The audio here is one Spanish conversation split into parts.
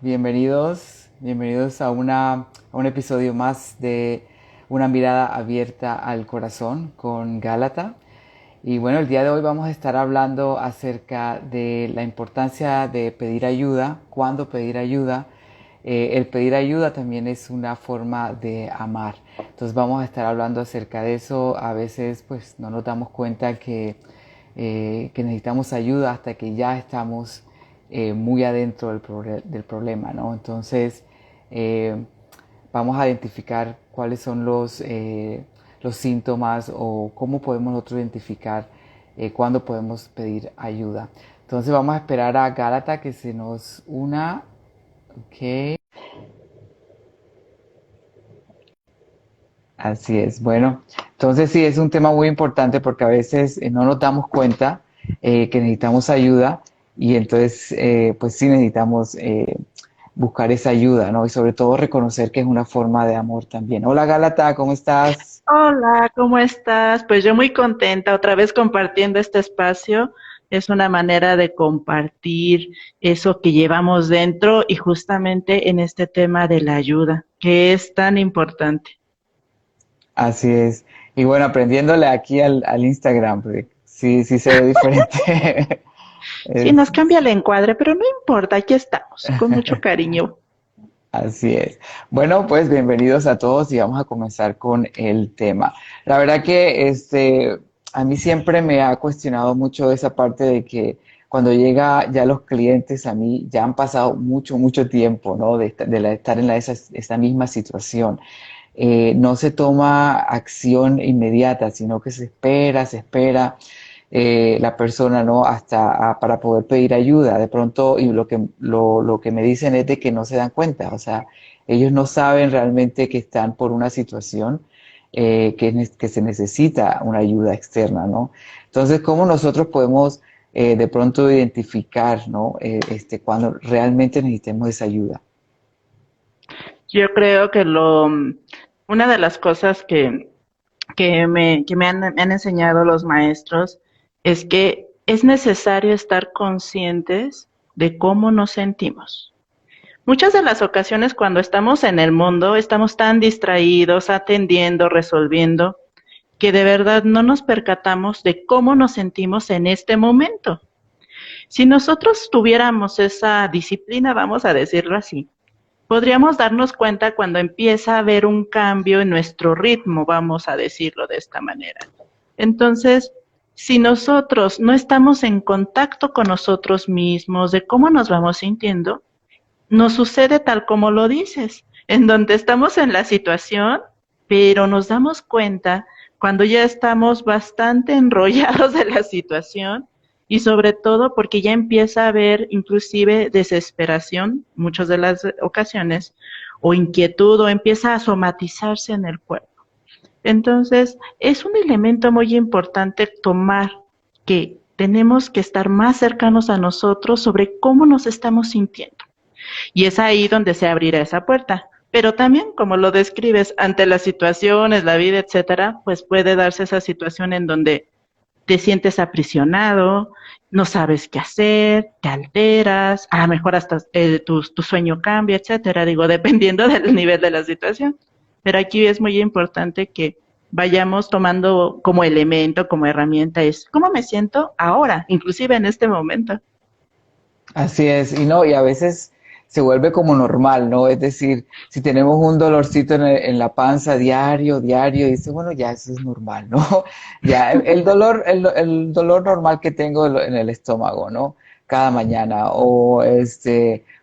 Bienvenidos a un episodio más de Una mirada abierta al corazón con Gálata. Y bueno, el día de hoy vamos a estar hablando acerca de la importancia de pedir ayuda, cuándo pedir ayuda. El pedir ayuda también es una forma de amar. Entonces vamos a estar hablando acerca de eso. A veces pues no nos damos cuenta que necesitamos ayuda hasta que ya estamos muy adentro del problema, ¿no? Entonces, eh, vamos a identificar cuáles son los síntomas o cómo podemos nosotros identificar cuándo podemos pedir ayuda. Entonces, vamos a esperar a Gálata que se nos una. Ok. Así es. Bueno, entonces sí, es un tema muy importante porque a veces no nos damos cuenta que necesitamos ayuda y entonces pues sí necesitamos buscar esa ayuda, ¿no? Y sobre todo reconocer que es una forma de amor también. Hola Gálata, ¿cómo estás? Hola, ¿cómo estás? Pues yo muy contenta otra vez compartiendo este espacio. Es una manera de compartir eso que llevamos dentro y justamente en este tema de la ayuda, que es tan importante. Así es. Y bueno, aprendiéndole aquí al Instagram, porque sí, sí se ve diferente. Sí, Es, nos cambia el encuadre, pero no importa, aquí estamos, con mucho cariño. Así es. Bueno, pues bienvenidos a todos y vamos a comenzar con el tema. La verdad que a mí siempre me ha cuestionado mucho esa parte de que cuando llega ya los clientes a mí ya han pasado mucho tiempo, ¿no? Estar en esa misma situación. No se toma acción inmediata, sino que se espera la persona, ¿no? Para poder pedir ayuda. De pronto, y lo que me dicen es de que no se dan cuenta, o sea, ellos no saben realmente que están por una situación que se necesita una ayuda externa, ¿no? Entonces, ¿cómo nosotros podemos de pronto identificar, ¿no? Cuando realmente necesitemos esa ayuda? Yo creo que una de las cosas que me han enseñado los maestros es que es necesario estar conscientes de cómo nos sentimos. Muchas de las ocasiones cuando estamos en el mundo estamos tan distraídos, atendiendo, resolviendo, que de verdad no nos percatamos de cómo nos sentimos en este momento. Si nosotros tuviéramos esa disciplina, vamos a decirlo así, podríamos darnos cuenta cuando empieza a haber un cambio en nuestro ritmo, vamos a decirlo de esta manera. Entonces, si nosotros no estamos en contacto con nosotros mismos, de cómo nos vamos sintiendo, nos sucede tal como lo dices, en donde estamos en la situación, pero nos damos cuenta cuando ya estamos bastante enrollados de la situación y sobre todo porque ya empieza a haber inclusive desesperación, muchas de las ocasiones, o inquietud, o empieza a somatizarse en el cuerpo. Entonces, es un elemento muy importante tomar que tenemos que estar más cercanos a nosotros sobre cómo nos estamos sintiendo. Y es ahí donde se abrirá esa puerta. Pero también, como lo describes, ante las situaciones, la vida, etcétera, pues puede darse esa situación en donde te sientes aprisionado, no sabes qué hacer, te alteras, a lo mejor hasta tu sueño cambia, etcétera, digo, dependiendo del nivel de la situación. Pero aquí es muy importante que vayamos tomando como elemento, como herramienta, es cómo me siento ahora, inclusive en este momento. Así es, y no, y a veces se vuelve como normal, ¿no? Es decir, si tenemos un dolorcito en la panza diario, dice, bueno, ya eso es normal, ¿no? Ya el dolor normal que tengo en el estómago, ¿no? Cada mañana, o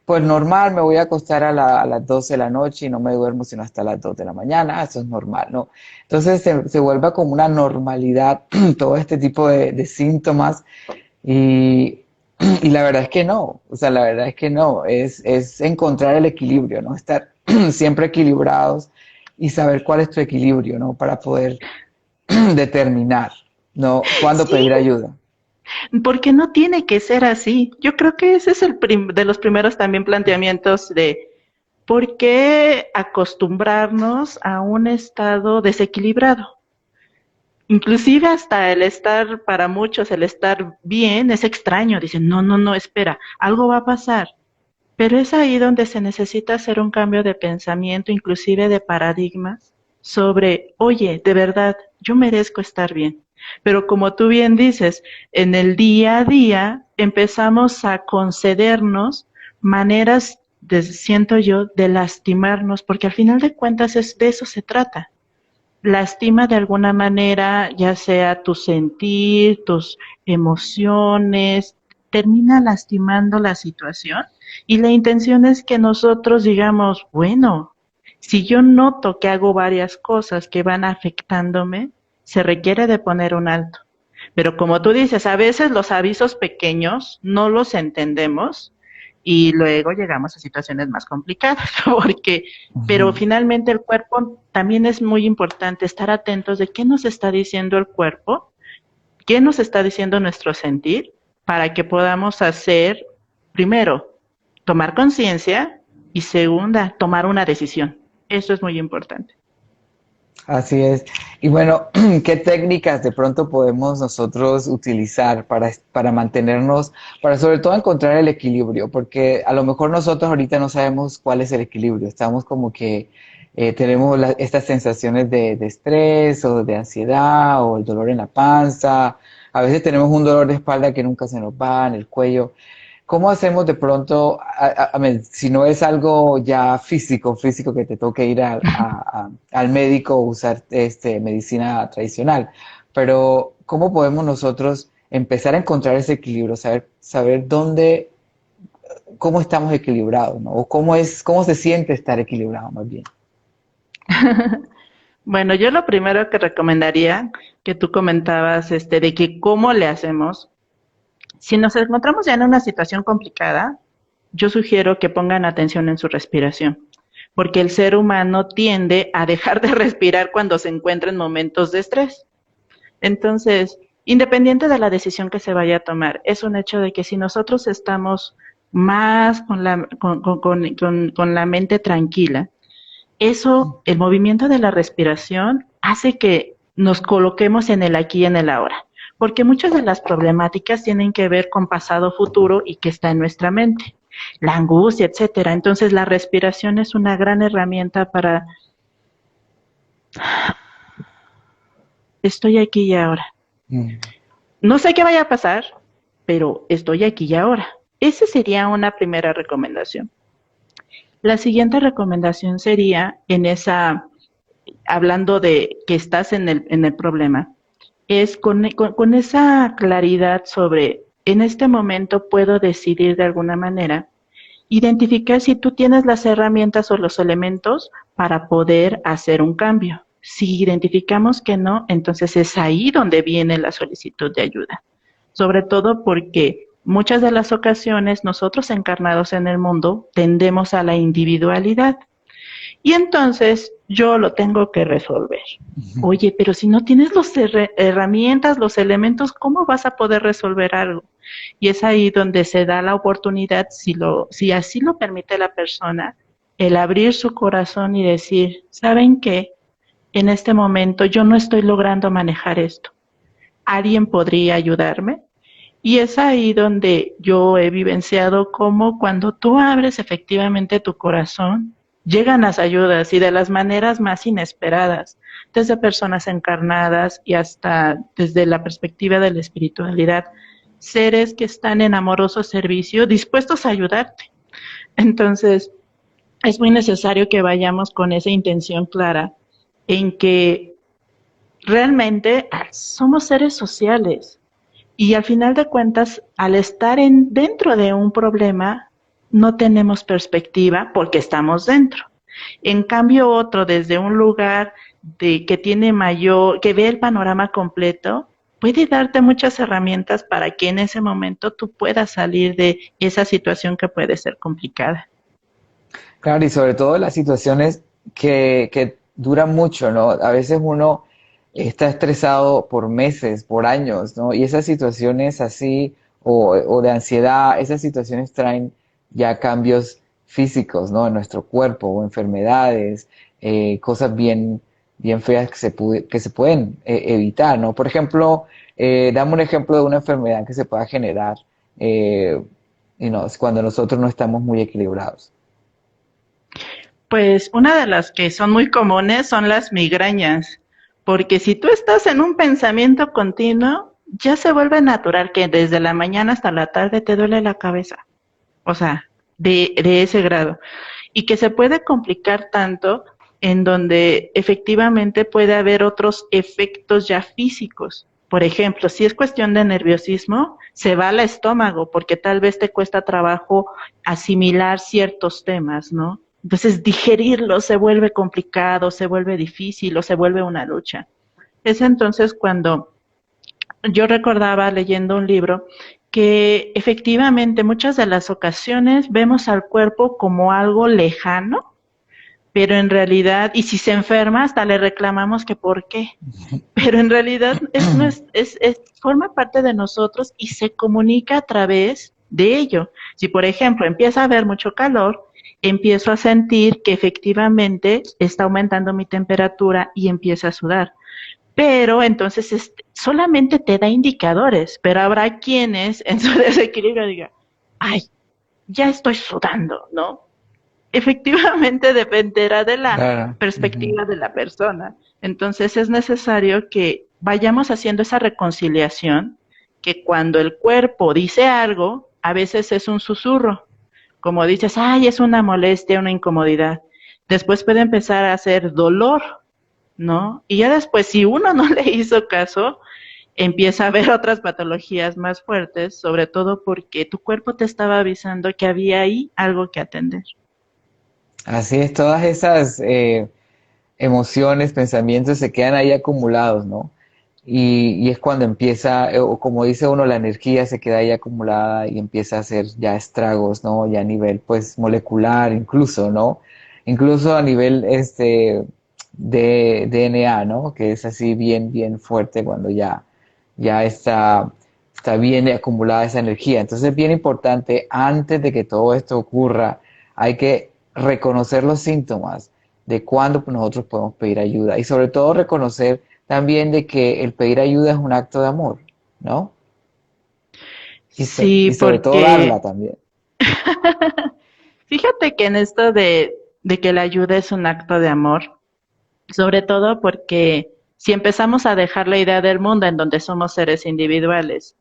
pues normal, me voy a acostar a las 12 de la noche y no me duermo sino hasta las 2 de la mañana, eso es normal, ¿no? Entonces se vuelve como una normalidad todo este tipo de síntomas y, y la verdad es que no, o sea, la verdad es que no, es encontrar el equilibrio, ¿no? Estar siempre equilibrados y saber cuál es tu equilibrio, ¿no? Para poder determinar, ¿no? Cuándo Sí, pedir ayuda. porque no tiene que ser así. Yo creo que ese es de los primeros también planteamientos de por qué acostumbrarnos a un estado desequilibrado. Inclusive hasta el estar, para muchos, el estar bien es extraño. Dicen, no, no, no, espera, algo va a pasar. Pero es ahí donde se necesita hacer un cambio de pensamiento, inclusive de paradigmas, sobre, oye, de verdad, yo merezco estar bien. Pero como tú bien dices, en el día a día empezamos a concedernos maneras, siento yo, de lastimarnos, porque al final de cuentas de eso se trata. Lastima de alguna manera, ya sea tu sentir, tus emociones, termina lastimando la situación y la intención es que nosotros digamos, bueno, si yo noto que hago varias cosas que van afectándome, se requiere de poner un alto. Pero como tú dices, a veces los avisos pequeños no los entendemos y luego llegamos a situaciones más complicadas, porque, pero Ujú. finalmente el cuerpo también es muy importante estar atentos de qué nos está diciendo el cuerpo, qué nos está diciendo nuestro sentir, para que podamos hacer, primero, tomar conciencia y segunda, tomar una decisión. Eso es muy importante. Así es. Y bueno, ¿qué técnicas de pronto podemos nosotros utilizar para mantenernos, para sobre todo encontrar el equilibrio? Porque a lo mejor nosotros ahorita no sabemos cuál es el equilibrio. Estamos como que tenemos estas sensaciones de estrés o de ansiedad o el dolor en la panza. A veces tenemos un dolor de espalda que nunca se nos va, en el cuello. ¿Cómo hacemos de pronto, si no es algo ya físico que te toque ir al médico o usar medicina tradicional, pero cómo podemos nosotros empezar a encontrar ese equilibrio, saber dónde, cómo estamos equilibrados, ¿no? O cómo se siente estar equilibrado más bien? Bueno, yo lo primero que recomendaría, que tú comentabas, de que cómo le hacemos, si nos encontramos ya en una situación complicada, yo sugiero que pongan atención en su respiración, porque el ser humano tiende a dejar de respirar cuando se encuentra en momentos de estrés. Entonces, independiente de la decisión que se vaya a tomar, es un hecho de que si nosotros estamos más con la mente tranquila, eso, el movimiento de la respiración hace que nos coloquemos en el aquí y en el ahora, porque muchas de las problemáticas tienen que ver con pasado, futuro y que está en nuestra mente, la angustia, etcétera. Entonces, la respiración es una gran herramienta para estoy aquí y ahora. Mm. No sé qué vaya a pasar, pero estoy aquí y ahora. Esa sería una primera recomendación. La siguiente recomendación sería hablando de que estás en el problema, es con esa claridad sobre, en este momento puedo decidir de alguna manera, identificar si tú tienes las herramientas o los elementos para poder hacer un cambio. Si identificamos que no, entonces es ahí donde viene la solicitud de ayuda. Sobre todo porque muchas de las ocasiones nosotros encarnados en el mundo tendemos a la individualidad y entonces yo lo tengo que resolver. Oye, pero si no tienes las herramientas, los elementos, ¿cómo vas a poder resolver algo? Y es ahí donde se da la oportunidad, si así lo permite la persona, el abrir su corazón y decir, ¿saben qué? En este momento yo no estoy logrando manejar esto. ¿Alguien podría ayudarme? Y es ahí donde yo he vivenciado cómo cuando tú abres efectivamente tu corazón, llegan las ayudas y de las maneras más inesperadas, desde personas encarnadas y hasta desde la perspectiva de la espiritualidad, seres que están en amoroso servicio dispuestos a ayudarte. Entonces, es muy necesario que vayamos con esa intención clara en que realmente somos seres sociales y al final de cuentas, al estar dentro de un problema, no tenemos perspectiva porque estamos dentro. En cambio, otro desde un lugar que tiene mayor, que ve el panorama completo, puede darte muchas herramientas para que en ese momento tú puedas salir de esa situación que puede ser complicada. Claro, y sobre todo las situaciones que duran mucho, ¿no? A veces uno está estresado por meses, por años, ¿no? Y esas situaciones así, o de ansiedad, esas situaciones traen ya cambios físicos, ¿no? En nuestro cuerpo, o enfermedades, cosas bien feas que se pueden evitar, ¿no? Por ejemplo, dame un ejemplo de una enfermedad que se pueda generar. cuando nosotros no estamos muy equilibrados. Pues una de las que son muy comunes son las migrañas, porque si tú estás en un pensamiento continuo, ya se vuelve natural que desde la mañana hasta la tarde te duele la cabeza, o sea, de ese grado, y que se puede complicar tanto en donde efectivamente puede haber otros efectos ya físicos. Por ejemplo, si es cuestión de nerviosismo, se va al estómago porque tal vez te cuesta trabajo asimilar ciertos temas, ¿no? Entonces digerirlo se vuelve complicado, se vuelve difícil o se vuelve una lucha. Es entonces cuando yo recordaba leyendo un libro que efectivamente muchas de las ocasiones vemos al cuerpo como algo lejano, pero en realidad, y si se enferma, hasta le reclamamos que por qué, pero en realidad forma parte de nosotros y se comunica a través de ello. Si, por ejemplo, empieza a haber mucho calor, empiezo a sentir que efectivamente está aumentando mi temperatura y empiezo a sudar. Pero entonces solamente te da indicadores, pero habrá quienes en su desequilibrio digan, ay, ya estoy sudando, ¿no? Efectivamente dependerá de la Claro. Ujú. perspectiva de la persona. Entonces es necesario que vayamos haciendo esa reconciliación, que cuando el cuerpo dice algo, a veces es un susurro, como dices, ay, es una molestia, una incomodidad. Después puede empezar a ser dolor, ¿no? Y ya después, si uno no le hizo caso, empieza a haber otras patologías más fuertes, sobre todo porque tu cuerpo te estaba avisando que había ahí algo que atender. Así es, todas esas emociones, pensamientos se quedan ahí acumulados, ¿no? Y es cuando empieza, o como dice uno, la energía se queda ahí acumulada y empieza a hacer ya estragos, ¿no? Ya a nivel, pues, molecular incluso, ¿no? Incluso a nivel, de DNA, ¿no? Que es así bien, bien fuerte cuando ya está bien acumulada esa energía. Entonces es bien importante, antes de que todo esto ocurra, hay que reconocer los síntomas de cuándo nosotros podemos pedir ayuda y sobre todo reconocer también de que el pedir ayuda es un acto de amor, ¿no? Y Sí, sobre todo darla porque también. fíjate que en esto de que la ayuda es un acto de amor, sobre todo porque si empezamos a dejar la idea del mundo en donde somos seres individuales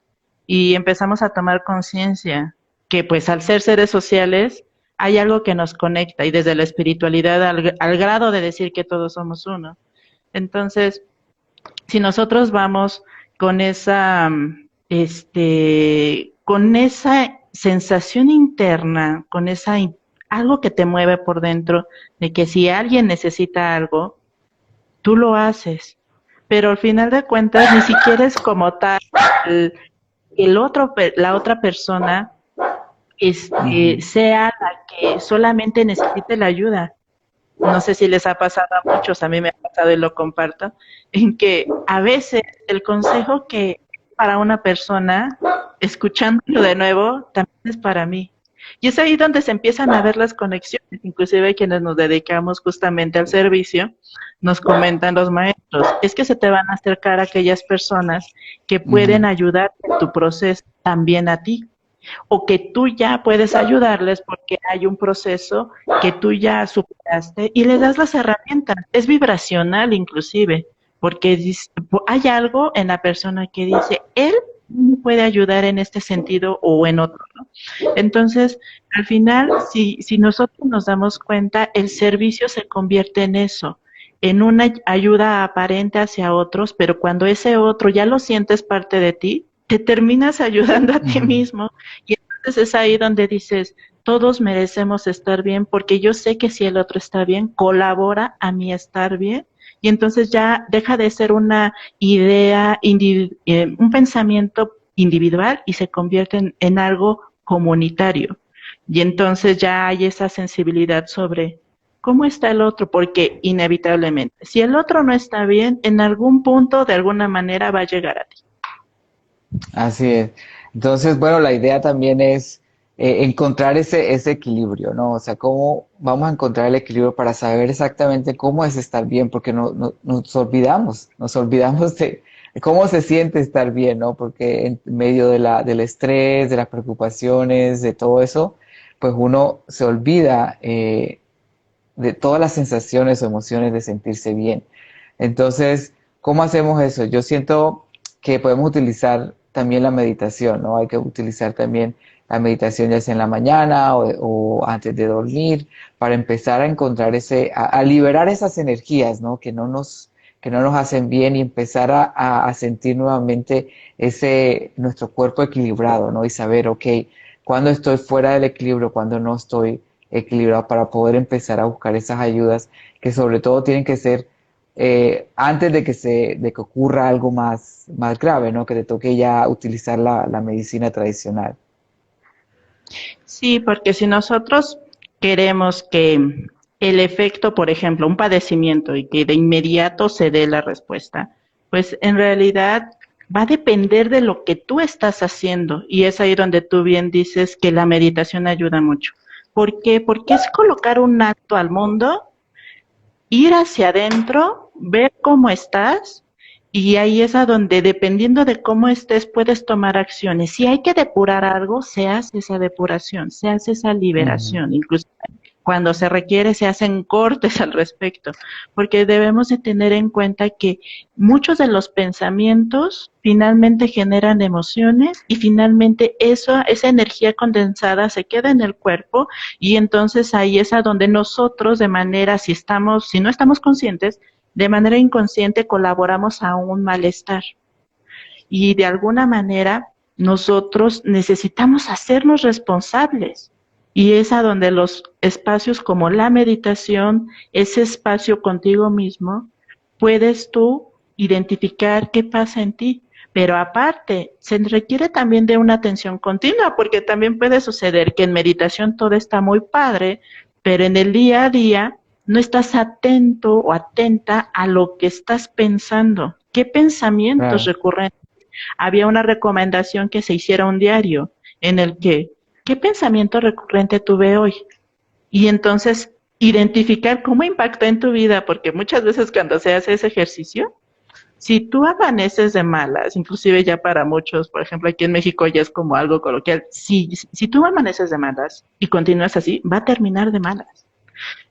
y empezamos a tomar conciencia que pues al ser seres sociales hay algo que nos conecta y desde la espiritualidad al grado de decir que todos somos uno. Entonces, si nosotros vamos con con esa sensación interna, con algo que te mueve por dentro, de que si alguien necesita algo, tú lo haces. Pero al final de cuentas, ni siquiera es como tal el, la otra persona, Ujú. sea la que solamente necesite la ayuda. No sé si les ha pasado a muchos, a mí me ha pasado y lo comparto, en que a veces el consejo que para una persona, escuchándolo de nuevo, también es para mí. Y es ahí donde se empiezan a ver las conexiones, inclusive quienes nos dedicamos justamente al servicio, nos comentan los maestros, es que se te van a acercar aquellas personas que pueden Ujú. ayudar en tu proceso también a ti o que tú ya puedes ayudarles porque hay un proceso que tú ya superaste y le das las herramientas. Es vibracional inclusive, porque hay algo en la persona que dice, él me puede ayudar en este sentido o en otro, ¿no? Entonces, al final, si nosotros nos damos cuenta, el servicio se convierte en eso, en una ayuda aparente hacia otros, pero cuando ese otro ya lo sientes parte de ti, te terminas ayudando a ti Ujú. mismo y entonces es ahí donde dices, todos merecemos estar bien porque yo sé que si el otro está bien, colabora a mi estar bien y entonces ya deja de ser una idea, un pensamiento individual y se convierte en algo comunitario. Y entonces ya hay esa sensibilidad sobre cómo está el otro, porque inevitablemente, si el otro no está bien, en algún punto, de alguna manera, va a llegar a ti. Así es. Entonces, bueno, la idea también es encontrar ese equilibrio, ¿no? O sea, cómo vamos a encontrar el equilibrio para saber exactamente cómo es estar bien, porque nos olvidamos cómo se siente estar bien, ¿no? Porque en medio de del estrés, de las preocupaciones, de todo eso, pues uno se olvida de todas las sensaciones o emociones de sentirse bien. Entonces, ¿cómo hacemos eso? Yo siento que podemos utilizar también la meditación, ¿no? Hay que utilizar también la meditación ya sea en la mañana o antes de dormir para empezar a encontrar a liberar esas energías, ¿no? Que no nos hacen bien y empezar a sentir nuevamente nuestro cuerpo equilibrado, ¿no? Y saber, ok, cuando estoy fuera del equilibrio, cuando no estoy equilibrado para poder empezar a buscar esas ayudas que sobre todo tienen que ser antes de que ocurra algo más grave, ¿no? Que te toque ya utilizar la medicina tradicional. Sí, porque si nosotros queremos que el efecto, por ejemplo, un padecimiento y que de inmediato se dé la respuesta, pues en realidad va a depender de lo que tú estás haciendo y es ahí donde tú bien dices que la meditación ayuda mucho. ¿Por qué? Porque es colocar un acto al mundo, ir hacia adentro, ver cómo estás y ahí es a donde dependiendo de cómo estés puedes tomar acciones. Si hay que depurar algo, se hace esa depuración, se hace esa Ujú. liberación, incluso cuando se requiere se hacen cortes al respecto, porque debemos de tener en cuenta que muchos de los pensamientos finalmente generan emociones y finalmente esa energía condensada se queda en el cuerpo y entonces ahí es a donde nosotros de manera, si no estamos conscientes, de manera inconsciente colaboramos a un malestar y de alguna manera nosotros necesitamos hacernos responsables. Y es a donde los espacios como la meditación, ese espacio contigo mismo, puedes tú identificar qué pasa en ti. Pero aparte, se requiere también de una atención continua, porque también puede suceder que en meditación todo está muy padre, pero en el día a día no estás atento o atenta a lo que estás pensando. ¿Qué pensamientos Claro. recurren? Había una recomendación que se hiciera un diario en el que, ¿qué pensamiento recurrente tuve hoy? Y entonces identificar cómo impactó en tu vida, porque muchas veces cuando se hace ese ejercicio, si tú amaneces de malas, inclusive ya para muchos, por ejemplo, aquí en México ya es como algo coloquial, si tú amaneces de malas y continúas así, va a terminar de malas.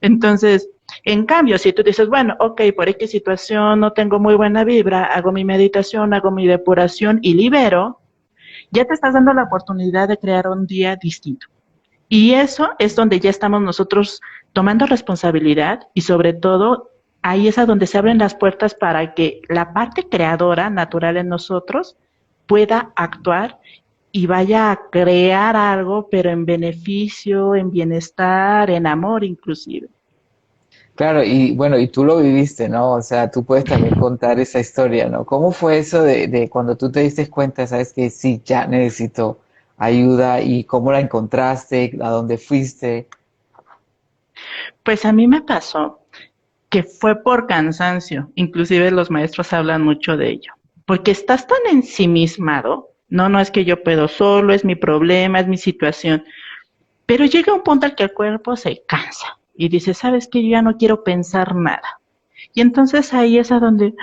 Entonces, en cambio, si tú dices, bueno, ok, por X situación no tengo muy buena vibra, hago mi meditación, hago mi depuración y libero, ya te estás dando la oportunidad de crear un día distinto. Y eso es donde ya estamos nosotros tomando responsabilidad y sobre todo ahí es a donde se abren las puertas para que la parte creadora natural en nosotros pueda actuar y vaya a crear algo, pero en beneficio, en bienestar, en amor inclusive. Claro, y bueno, y tú lo viviste, ¿no? O sea, tú puedes también contar esa historia, ¿no? ¿Cómo fue eso de cuando tú te diste cuenta, sabes que sí, ya necesito ayuda y cómo la encontraste, a dónde fuiste? Pues a mí me pasó que fue por cansancio, inclusive los maestros hablan mucho de ello, porque estás tan ensimismado, no es que yo puedo solo, es mi problema, es mi situación, pero llega un punto al que el cuerpo se cansa y dice, sabes que yo ya no quiero pensar nada. Y entonces ahí es a donde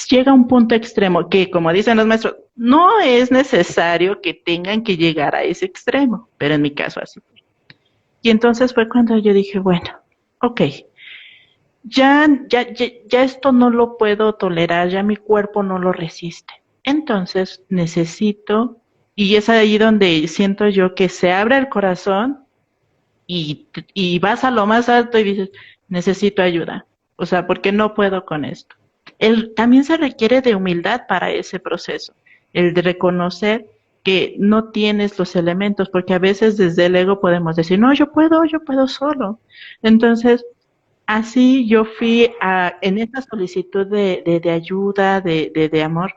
llega un punto extremo que, como dicen los maestros, no es necesario que tengan que llegar a ese extremo, pero en mi caso así. Y entonces fue cuando yo dije, bueno, ok, ya esto no lo puedo tolerar, ya mi cuerpo no lo resiste. Entonces necesito, y es ahí donde siento yo que se abre el corazón y vas a lo más alto y dices, necesito ayuda. O sea, porque no puedo con esto. También se requiere de humildad para ese proceso, el de reconocer que no tienes los elementos, porque a veces desde el ego podemos decir, no, yo puedo solo. Entonces, así yo fui en esta solicitud de ayuda, de amor,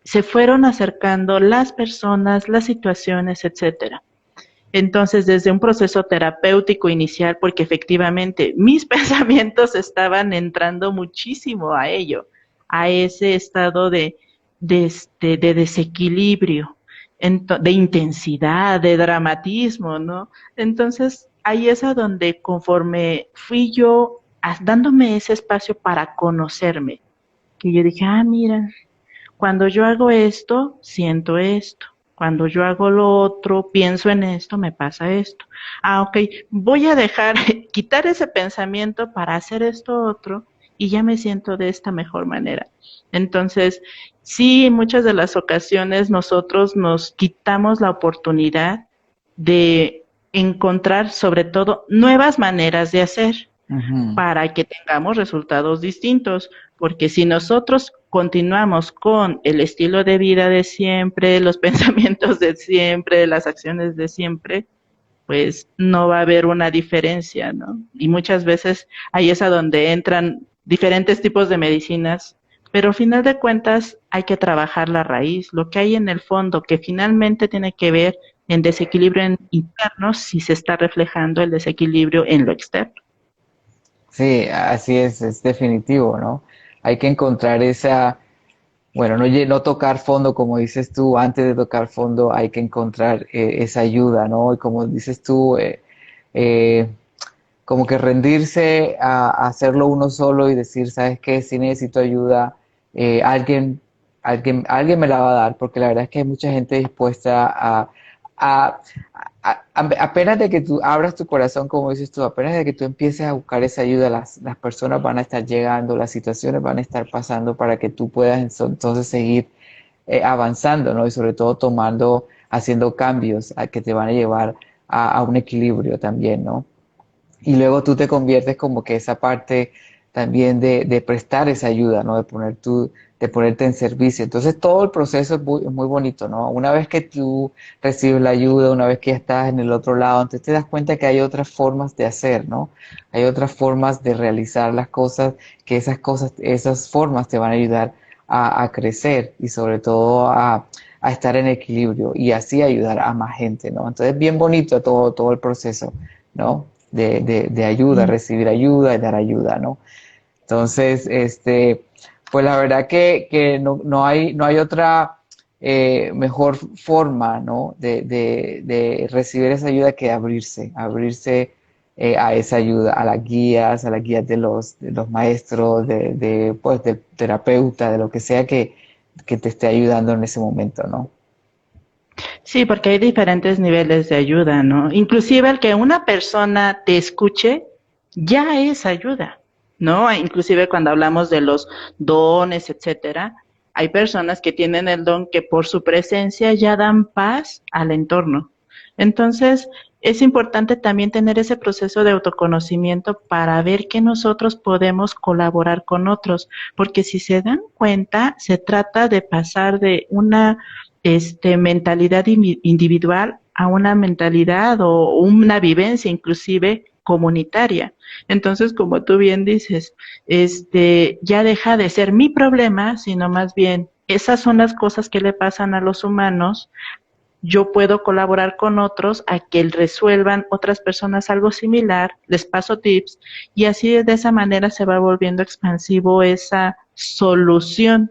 se fueron acercando las personas, las situaciones, etcétera. Entonces, desde un proceso terapéutico inicial, porque efectivamente mis pensamientos estaban entrando muchísimo a ello, a ese estado de desequilibrio, de intensidad, de dramatismo, ¿no? Entonces, ahí es a donde conforme fui yo dándome ese espacio para conocerme, que yo dije, mira, cuando yo hago esto, siento esto. Cuando yo hago lo otro, pienso en esto, me pasa esto. Ok, voy a dejar, quitar ese pensamiento para hacer esto otro y ya me siento de esta mejor manera. Entonces, sí, en muchas de las ocasiones nosotros nos quitamos la oportunidad de encontrar sobre todo nuevas maneras de hacer Ujú. para que tengamos resultados distintos, porque si nosotros continuamos con el estilo de vida de siempre, los pensamientos de siempre, las acciones de siempre, pues no va a haber una diferencia, ¿no? Y muchas veces ahí es a donde entran diferentes tipos de medicinas, pero al final de cuentas hay que trabajar la raíz, lo que hay en el fondo, que finalmente tiene que ver en desequilibrio interno si se está reflejando el desequilibrio en lo externo. Sí, así es definitivo, ¿no? Hay que encontrar esa, bueno, no tocar fondo, como dices tú, antes de tocar fondo hay que encontrar esa ayuda, ¿no? Y como dices tú, eh, como que rendirse a hacerlo uno solo y decir, ¿sabes qué? Si necesito ayuda, alguien, alguien me la va a dar, porque la verdad es que hay mucha gente dispuesta a, apenas de que tú abras tu corazón, como dices tú, apenas de que tú empieces a buscar esa ayuda, las personas van a estar llegando, las situaciones van a estar pasando para que tú puedas entonces seguir avanzando, ¿no? Y sobre todo haciendo cambios que te van a llevar a un equilibrio también, ¿no? Y luego tú te conviertes como que esa parte también de prestar esa ayuda, ¿no? De ponerte en servicio. Entonces todo el proceso es muy bonito, ¿no? Una vez que tú recibes la ayuda, una vez que ya estás en el otro lado, entonces te das cuenta que hay otras formas de hacer, ¿no? Hay otras formas de realizar las cosas, que esas formas te van a ayudar a crecer y sobre todo a estar en equilibrio y así ayudar a más gente, ¿no? Entonces bien bonito todo el proceso, ¿no? De ayuda, Sí. recibir ayuda y dar ayuda, ¿no? Entonces, pues la verdad que no hay otra mejor forma, ¿no? De recibir esa ayuda que abrirse a esa ayuda, a las guías de los maestros, pues, del terapeuta, de lo que sea que te esté ayudando en ese momento, ¿no? Sí, porque hay diferentes niveles de ayuda, ¿no? Inclusive el que una persona te escuche ya es ayuda, ¿no? Inclusive cuando hablamos de los dones, etcétera, hay personas que tienen el don que por su presencia ya dan paz al entorno. Entonces, es importante también tener ese proceso de autoconocimiento para ver que nosotros podemos colaborar con otros, porque si se dan cuenta, se trata de pasar de una mentalidad individual a una mentalidad o una vivencia inclusive comunitaria. Entonces, como tú bien dices, ya deja de ser mi problema, sino más bien esas son las cosas que le pasan a los humanos. Yo puedo colaborar con otros a que resuelvan otras personas algo similar, les paso tips y así de esa manera se va volviendo expansivo esa solución,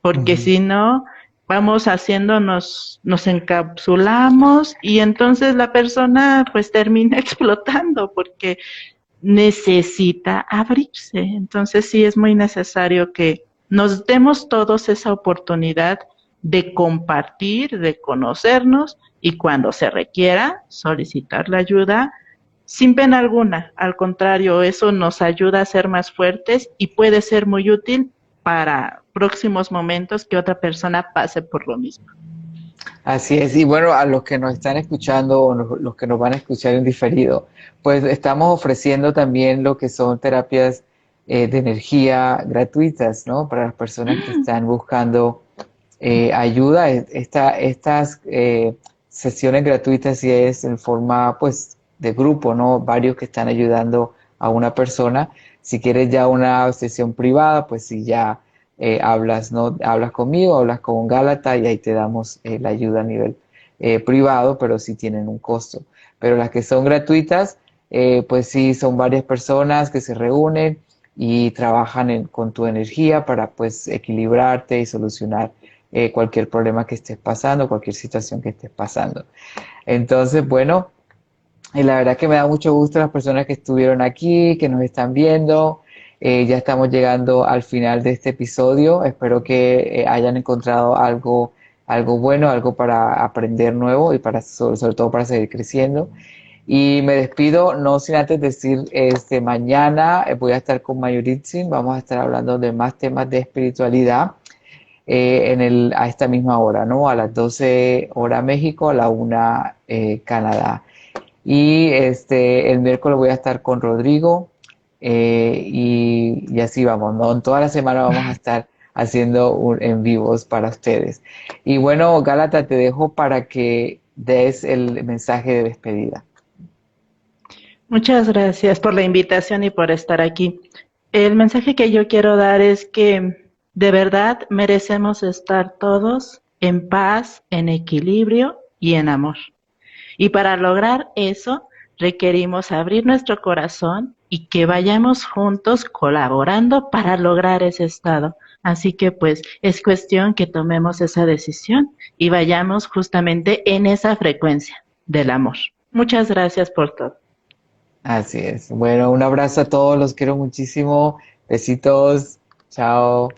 porque Ujú. si no, vamos haciéndonos, nos encapsulamos y entonces la persona pues termina explotando porque necesita abrirse. Entonces sí es muy necesario que nos demos todos esa oportunidad de compartir, de conocernos y cuando se requiera solicitar la ayuda sin pena alguna. Al contrario, eso nos ayuda a ser más fuertes y puede ser muy útil para próximos momentos que otra persona pase por lo mismo. Así es, y bueno, a los que nos están escuchando o los que nos van a escuchar en diferido, pues estamos ofreciendo también lo que son terapias de energía gratuitas, ¿no? Para las personas que están buscando ayuda. Estas sesiones gratuitas sí es en forma, pues, de grupo, ¿no? Varios que están ayudando a una persona. Si quieres ya una sesión privada, pues si ya hablas, ¿no? Hablas conmigo, hablas con Gálata y ahí te damos la ayuda a nivel privado, pero sí tienen un costo. Pero las que son gratuitas, pues sí, son varias personas que se reúnen y trabajan con tu energía para pues equilibrarte y solucionar cualquier problema que estés pasando, cualquier situación que estés pasando. Entonces, bueno, y la verdad que me da mucho gusto las personas que estuvieron aquí, que nos están viendo. Ya estamos llegando al final de este episodio. Espero que hayan encontrado algo bueno, algo para aprender nuevo y sobre todo para seguir creciendo. Y me despido, no sin antes decir, mañana voy a estar con Mayuritzin, vamos a estar hablando de más temas de espiritualidad a esta misma hora, ¿no? A las 12 hora México, a la 1 Canadá. Y el miércoles voy a estar con Rodrigo y así vamos, ¿no? En toda la semana vamos a estar haciendo en vivos para ustedes. Y bueno, Gálata, te dejo para que des el mensaje de despedida. Muchas gracias por la invitación y por estar aquí. El mensaje que yo quiero dar es que de verdad merecemos estar todos en paz, en equilibrio y en amor. Y para lograr eso requerimos abrir nuestro corazón y que vayamos juntos colaborando para lograr ese estado. Así que pues es cuestión que tomemos esa decisión y vayamos justamente en esa frecuencia del amor. Muchas gracias por todo. Así es. Bueno, un abrazo a todos, los quiero muchísimo. Besitos. Chao.